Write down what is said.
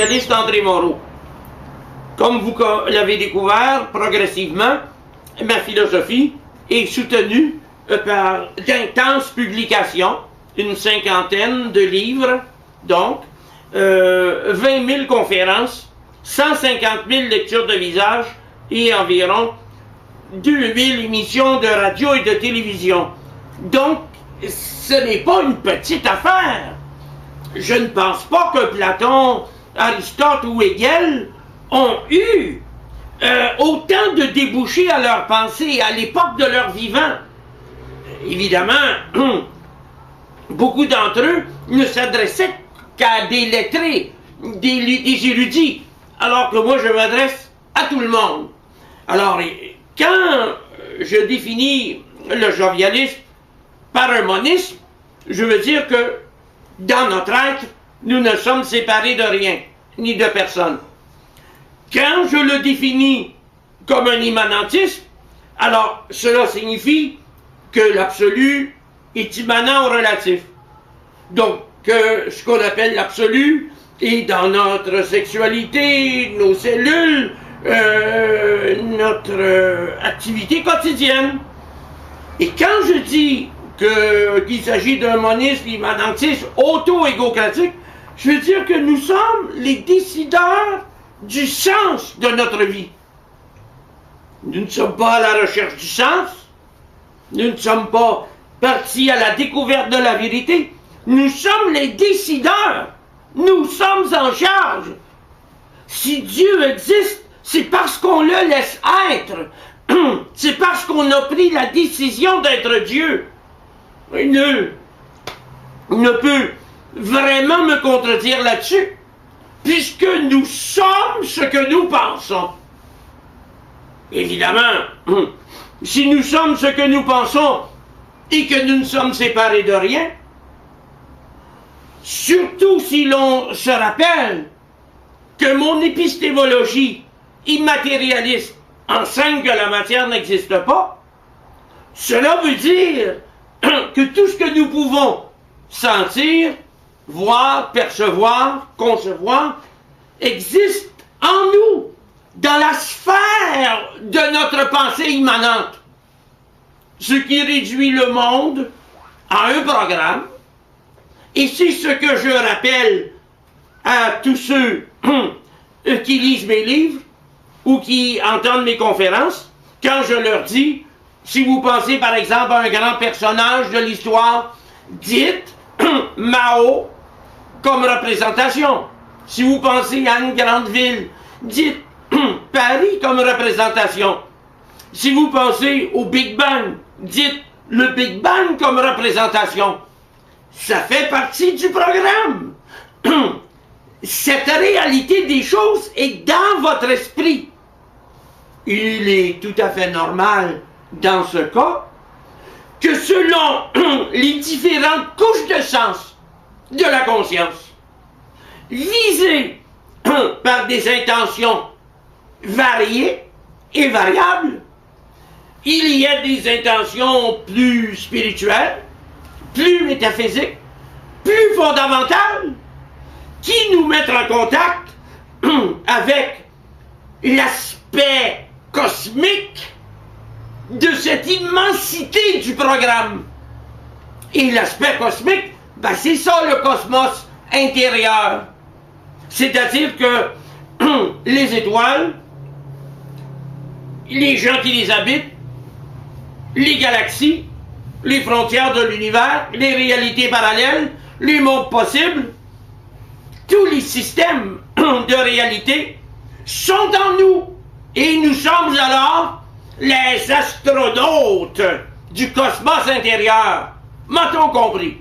jovialiste André Moreau. Comme vous l'avez découvert, progressivement, ma philosophie est soutenue par d'intenses publications, une cinquantaine de livres, donc 20 000 conférences, 150 000 lectures de visage et environ 2000 émissions de radio et de télévision. Donc, ce n'est pas une petite affaire. Je ne pense pas que Platon, Aristote ou Hegel ont eu autant de débouchés à leur pensée à l'époque de leur vivant. Évidemment, beaucoup d'entre eux ne s'adressaient qu'à des lettrés, des érudits, alors que moi je m'adresse à tout le monde. Alors, quand je définis le jovialisme par un monisme, je veux dire que dans notre être, nous ne sommes séparés de rien, ni de personne. Quand je le définis comme un immanentisme, alors cela signifie que l'absolu est immanent au relatif. Donc, ce qu'on appelle l'absolu est dans notre sexualité, nos cellules, notre activité quotidienne. Et quand je dis qu'il s'agit d'un monisme immanentiste auto-égocratique, je veux dire que nous sommes les décideurs du sens de notre vie. Nous ne sommes pas à la recherche du sens, nous ne sommes pas partis à la découverte de la vérité, nous sommes les décideurs, nous sommes en charge. Si Dieu existe, c'est parce qu'on le laisse être, c'est parce qu'on a pris la décision d'être Dieu. Nul ne peut vraiment me contredire là-dessus, puisque nous sommes ce que nous pensons. Évidemment, si nous sommes ce que nous pensons et que nous ne sommes séparés de rien, surtout si l'on se rappelle que mon épistémologie immatérialiste enseigne que la matière n'existe pas, cela veut dire que tout ce que nous pouvons sentir, voir, percevoir, concevoir, existe en nous, dans la sphère de notre pensée immanente. Ce qui réduit le monde à un programme, et c'est ce que je rappelle à tous ceux qui lisent mes livres ou qui entendent mes conférences, quand je leur dis, si vous pensez par exemple à un grand personnage de l'histoire, dites Mao comme représentation. Si vous pensez à une grande ville, dites Paris comme représentation. Si vous pensez au Big Bang, dites le Big Bang comme représentation. Ça fait partie du programme. Cette réalité des choses est dans votre esprit. Il est tout à fait normal, dans ce cas, que selon les différentes couches de sens de la conscience, visées par des intentions variées et variables, il y a des intentions plus spirituelles, plus métaphysiques, plus fondamentales, qui nous mettent en contact avec l'aspect cosmique de cette immensité du programme. Et l'aspect cosmique, ben c'est ça le cosmos intérieur. C'est-à-dire que les étoiles, les gens qui les habitent, les galaxies, les frontières de l'univers, les réalités parallèles, les mondes possibles, tous les systèmes de réalité sont en nous. Et nous sommes alors les astronautes du cosmos intérieur. M'a-t-on compris?